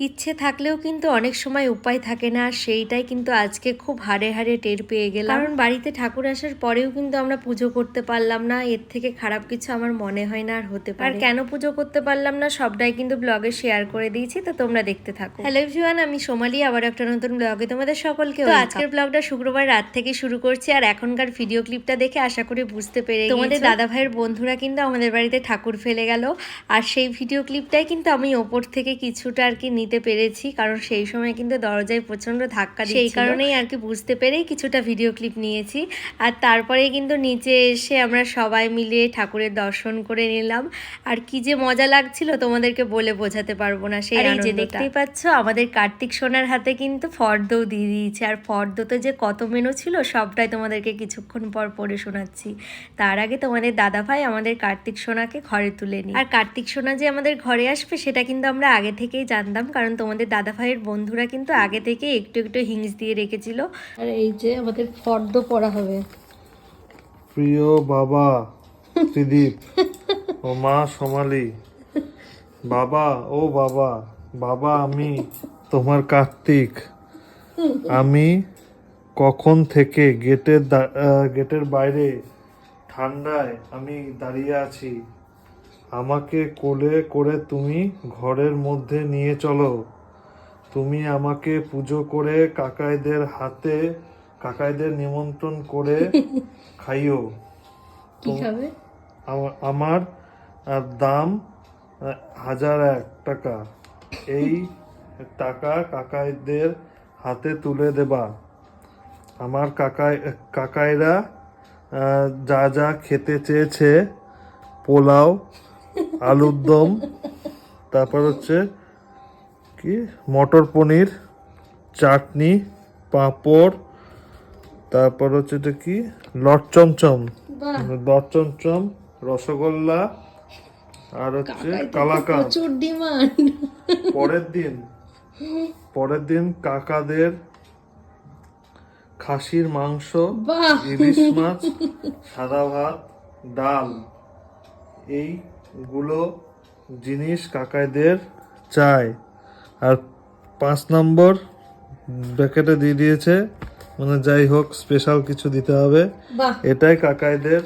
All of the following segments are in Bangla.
ইচ্ছে থাকলেও কিন্তু অনেক সময় উপায় থাকে না, আর সেইটাই কিন্তু আজকে খুব হাড়ে হাড়ে টের পেয়ে গেলাম। কারণ বাড়িতে ঠাকুর আসার পরেও কিন্তু আমরা পুজো করতে পারলাম না, এর থেকে খারাপ কিছু আমার মনে হয় না আর হতে পারে। আর কেন পুজো করতে পারলাম না সবটাই কিন্তু ব্লগে শেয়ার করে দিয়েছি, তো তোমরা দেখতে থাকো। হ্যালো এভরিওয়ান, আমি সোমালি, আবার একটা নতুন ব্লগে তোমাদের সকলকে। তো আজকের ব্লগটা শুক্রবার রাত থেকে শুরু করছি, আর এখনকার ভিডিও ক্লিপটা দেখে আশা করি বুঝতে পেরে তোমাদের দাদা ভাইয়ের বন্ধুরা কিন্তু আমাদের বাড়িতে ঠাকুর ফেলে গেল, আর সেই ভিডিও ক্লিপটাই কিন্তু আমি ওপর থেকে কিছুটা আর কি নিতে পেরেছি, কারণ সেই সময় কিন্তু দরজায় প্রচন্ড ধাক্কা দিচ্ছিল, সেই কারণেই আর কি বুঝতে পেরেই কিছুটা ভিডিও ক্লিপ নিয়েছি। আর তারপরে কিন্তু নিচে এসে আমরা সবাই মিলে ঠাকুরের দর্শন করে নিলাম, আর কি যে মজা লাগছিল তোমাদেরকে বলে বোঝাতে পারবো না। সেই যে দেখতেই পাচ্ছ আমাদের কার্তিক সোনার হাতে কিন্তু ফর্দও দিয়ে দিয়েছে, আর ফর্দতে যে কত মেনু ছিল সবটাই তোমাদেরকে কিছুক্ষণ পর পড়ে শোনাচ্ছি। তার আগে তোমাদের দাদা ভাই আমাদের কার্তিক সোনাকে ঘরে তুলে নিই, আর কার্তিক সোনা যে আমাদের ঘরে আসবে সেটা কিন্তু আমরা আগে থেকেই জানতাম, কারণ তোমাদের দাদা ভাইয়ের বন্ধুরা কিন্তু আগে থেকে একটু একটু হিংস দিয়ে রেখেছিল। আর এই যে আমাদের ফর্দ পড়া হবে। প্রিয় বাবা ত্রিদীপ ও মা সোমালি, বাবা ও বাবা, বাবা আমি তোমার কার্তিক, আমি কখন থেকে গেটের বাইরে ঠান্ডায় আমি দাঁড়িয়ে আছি, আমাকে কোলে করে তুমি ঘরের মধ্যে নিয়ে চলো, তুমি আমাকে পুজো করে কাকাইদের নিমন্ত্রণ করে খাইও। কি খাবে? আমার দাম 1001 টাকা, এই টাকা কাকাইদের হাতে তুলে দেবা। আমার কাকাইরা যা যা খেতে চেয়েছে, পোলাও, আলুর দম, তারপর হচ্ছে কি মটর পনির, চাটনি, পাঁপড়, তারপর হচ্ছে এটা কি লট চমচম, রসগোল্লা, আর হচ্ছে কালাকাঁদ। প্রচুর ডিমান্ড। পরের দিন কাকাদের খাসির মাংস, ইলিশ মাছ, সাদা ভাত, ডাল, এইগুলো জিনিস কাকাইদের চাই। আর 5 নম্বর ব্র্যাকেটে দিয়ে দিয়েছে, মানে যাই হোক স্পেশাল কিছু দিতে হবে, এটাই কাকাইদের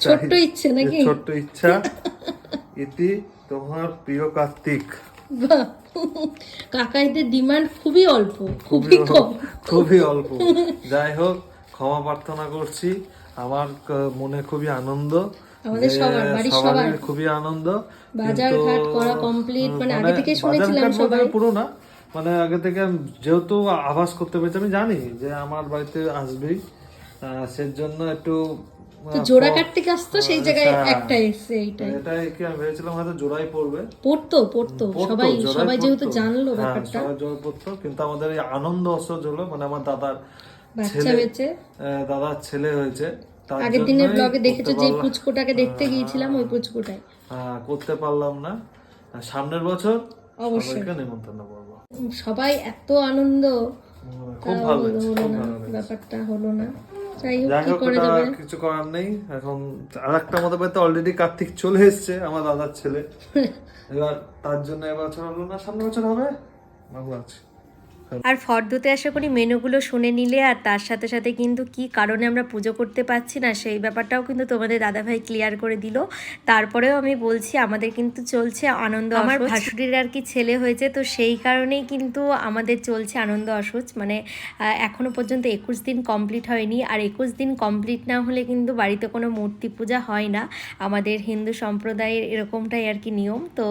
ছোট্ট ইচ্ছে নাকি? ছোট্ট ইচ্ছা। ইতি তোমার প্রিয় কার্তিক। কাকাইদের ডিমান্ড খুবই অল্প, খুবই অল্প। যাই হোক, ক্ষমা প্রার্থনা করছি, আমার মনে খুবই আনন্দ, আমাদের সবার খুবই আনন্দ। বাজার ঘাট করা কমপ্লিট, মানে আগে থেকে শুনেছিলাম সবাই, পুরো না মানে আগে থেকে যেহেতু আভাস করতে পেরেছি, আমি জানি যে আমার বাড়িতে আসবেই, সেজন্য একটু জোড়া কার্তিক আসতো, সেই জায়গায় একটা এসছে। এটাই কি আমি ভেবেছিলাম হয়তো জোড়াই পড়তো সবাই যেহেতু জানলো ব্যাপারটা, সবাই জোড়া পড়তো, কিন্তু আমাদের এই আনন্দ অসহ্য হলো, মানে আমার দাদার ছেলে হয়েছে। আগের দিনের ব্লগে দেখেছো যে পুচকোটাকে দেখতে গিয়েছিলাম, ওই পুচকোটাই করতে পারলাম না। সামনের বছর অবশ্যই নিমন্ত্রণ করবো। সবাই এত আনন্দ, খুব ভালো ব্যাপারটা হলো না। যাই হোক, কিছু করার নেই। এখন আরেকটা আমাদের বাড়িতে অলরেডি কার্তিক চলে এসছে, আমার দাদার ছেলে। এবার তার জন্য এবছর হলো না, সামনের বছর হবে, ভালো আছে। আর ফর্দতে আশা করি মেনুগুলো শুনে নিলে, আর তার সাথে সাথে কিন্তু কি কারণে আমরা পুজো করতে পারছি না সেই ব্যাপারটাও কিন্তু তোমাদের দাদাভাই ক্লিয়ার করে দিল। তারপরেও আমি বলছি আমাদের কিন্তু চলছে আনন্দ। আমার ভাসুরির আর কি ছেলে হয়েছে, তো সেই কারণেই কিন্তু আমাদের চলছে আনন্দ অসহ্য, মানে এখনো পর্যন্ত 21 দিন কমপ্লিট হয়নি, আর 21 দিন কমপ্লিট না হলে কিন্তু বাড়িতে কোনো মূর্তি পূজা হয় না, আমাদের হিন্দু সম্প্রদায়ের এরকমটাই আর কি নিয়ম। তো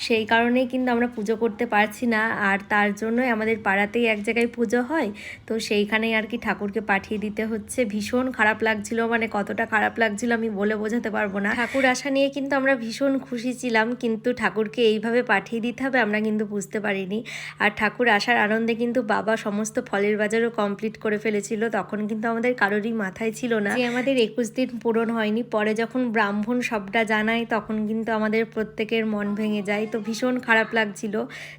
সেই কারণেই কিন্তু আমরা পুজো করতে পারছি না, আর তার জন্যই আমাদের পাড়াতেই এক জায়গায় পুজো হয়, তো সেইখানেই আর কি ঠাকুরকে পাঠিয়ে দিতে হচ্ছে। ভীষণ খারাপ লাগছিল, মানে কতটা খারাপ লাগছিল আমি বলে বোঝাতে পারবো না। ঠাকুর আসা নিয়ে কিন্তু আমরা ভীষণ খুশি ছিলাম, কিন্তু ঠাকুরকে এইভাবে পাঠিয়ে দিতে হবে আমরা কিন্তু বুঝতে পারিনি। আর ঠাকুর আসার আনন্দে কিন্তু বাবা সমস্ত ফলের বাজারও কমপ্লিট করে ফেলেছিল, তখন কিন্তু আমাদের কারোরই মাথায় ছিল না যে আমাদের 21 দিন পূরণ হয়নি। পরে যখন ব্রাহ্মণ সবটা জানায় তখন কিন্তু আমাদের প্রত্যেকের মন ভেঙে যায়, তো ভীষণ খারাপ লাগছিল।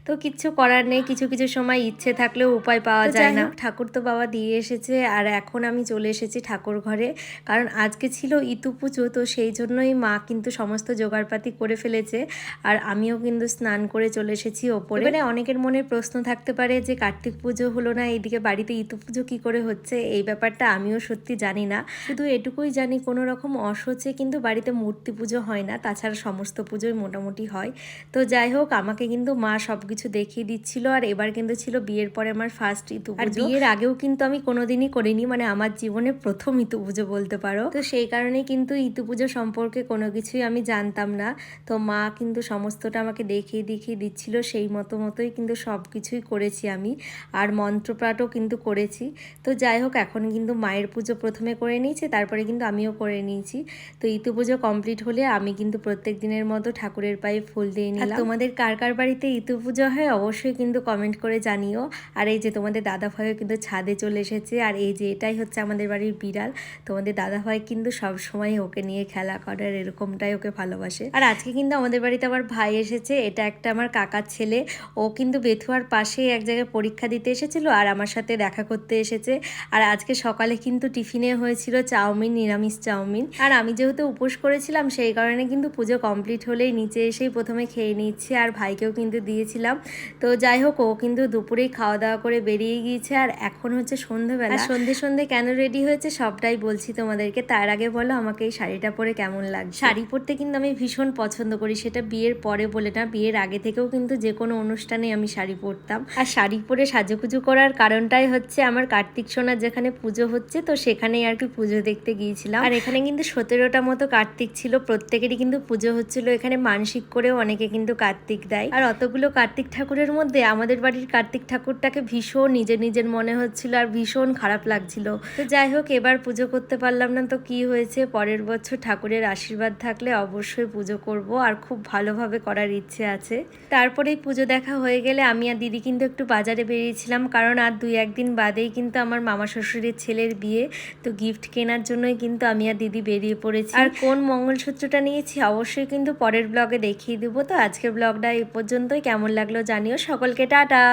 তো কিচ্ছু করার নেই, কিছু কিছু সময় ইচ্ছে ইচ্ছে থাকলেও উপায় পাওয়া যায় না। ঠাকুর তো বাবা দিয়ে এসেছে, আর এখন আমি চলে এসেছি ঠাকুর ঘরে, কারণ আজকে ছিল ইতু পুজো, তো সেই জন্যই মা কিন্তু সমস্ত জোগাড়পাতি করে ফেলেছে। আর আমিও কিন্তু স্নান করে চলে এসেছি ওপরে। এবারে অনেকের মনে প্রশ্ন থাকতে পারে যে কার্তিক পুজো হলো না, এইদিকে বাড়িতে ইতু পুজো কি করে হচ্ছে। এই ব্যাপারটা আমিও সত্যি জানি না, শুধু এটুকুই জানি কোনো রকম অসহ্যে কিন্তু বাড়িতে মূর্তি পুজো হয় না, তাছাড়া সমস্ত পুজোই মোটামুটি হয়। তো যাই হোক, আমাকে কিন্তু মা সব কিছু দেখিয়ে দিচ্ছিল। আর এবার কিন্তু ছিল বিয়ের পরে আমার ফার্স্ট ইতু পুজো। বিয়ের আগেও কিন্তু আমি কোনোদিনই করিনি, মানে আমার জীবনে প্রথম ইতু পুজো বলতে পারো। তো সেই কারণে কিন্তু ইতু পুজো সম্পর্কে কোনো কিছুই আমি জানতাম না। তো মা কিন্তু সমস্তটা আমাকে দেখিয়ে দিচ্ছিল, সেই মতোই কিন্তু সব কিছুই করেছি আমি, আর মন্ত্রপাঠও কিন্তু করেছি। তো যাই হোক, এখন কিন্তু মায়ের পুজো প্রথমে করে নিয়েছি, তারপরে কিন্তু আমিও করে নিয়েছি। তো ইতু পুজো কমপ্লিট হলে আমি কিন্তু প্রত্যেক দিনের মতো ঠাকুরের পায়ে ফুল দিয়ে নিলাম। তোমাদের কার কার বাড়িতে ইতু পুজো হয় অবশ্যই কিন্তু কমেন্ট করে জানিও। আর এই যে তোমাদের দাদা ভাইও কিন্তু ছাদে চলে এসেছে, আর এই যে এটাই হচ্ছে আমাদের বাড়ির বিড়াল। তোমাদের দাদা ভাই কিন্তু সব সময় ওকে নিয়ে খেলা করে, আর এরকমটাই ওকে ভালোবাসে। আর আজকে কিন্তু আমাদের বাড়িতে আমার ভাই এসেছে, এটা একটা আমার কাকার ছেলে। ও কিন্তু বেথুয়ার পাশে এক জায়গায় পরীক্ষা দিতে এসেছিল, আর আমার সাথে দেখা করতে এসেছে। আর আজকে সকালে কিন্তু টিফিনে হয়েছিল চাউমিন, নিরামিষ চাউমিন। আর আমি যেহেতু উপোস করেছিলাম, সেই কারণে কিন্তু পুজো কমপ্লিট হলেই নিচে এসেই প্রথমে খেয়ে নিচ্ছি, আর ভাইকেও কিন্তু দিয়েছিলাম। তো যাই হোক, ও কিন্তু দুপুরেই খাওয়া দাওয়া করে বেরিয়ে গিয়েছে। আর এখন হচ্ছে সন্ধ্যেবেলা। সন্ধে কেন রেডি হয়েছে সবটাই বলছি তোমাদেরকে। তার আগে বলো, আমাকে এই শাড়িটা পরে কেমন লাগছে? শাড়ি পরতে কিন্তু আমি ভীষণ পছন্দ করি, সেটা বিয়ের পরে বলে না, বিয়ের আগে থেকেও কিন্তু যে কোনো অনুষ্ঠানে আমি শাড়ি পরতাম। আর শাড়ি পরে সাজুগুজু করার কারণটাই হচ্ছে আমার কার্তিক সোনার যেখানে পুজো হচ্ছে, তো সেখানেই আর কি পুজো দেখতে গিয়েছিলাম। আর এখানে কিন্তু 17টা মতো কার্তিক ছিল, প্রত্যেকেরই কিন্তু পুজো হচ্ছিল। এখানে মানসিক করেও অনেকে কিন্তু কার্তিক দেয়। আর অতগুলো কার্তিক ঠাকুরের মধ্যে আমাদের বাড়ির কার্তিক ঠাকুরটাকে ভীষণ নিজের মনে হচ্ছিল, আর ভীষণ খারাপ লাগছিল। তো যাই হোক, এবার পুজো করতে পারলাম না, তো কি হয়েছে, পরের বছর ঠাকুরের আশীর্বাদ থাকলে অবশ্যই পুজো করব, আর খুব ভালোভাবে করার ইচ্ছে আছে। তারপরেই পুজো দেখা হয়ে গেলে আমি আর দিদি কিন্তু একটু বাজারে বেরিয়েছিলাম, কারণ আর 2-1 দিন বাদেই কিন্তু আমার মামা শ্বশুরের ছেলের বিয়ে। তো গিফট কেনার জন্যই কিন্তু আমি আর দিদি বেরিয়ে পড়েছি। আর কোন মঙ্গলসূত্রটা নিয়েছি অবশ্যই কিন্তু পরের ব্লগে দেখিয়ে দেবো। তো আজকের ব্লগটা এই পর্যন্তই, কেমন লাগলো জানিও। সকলকে টাটা।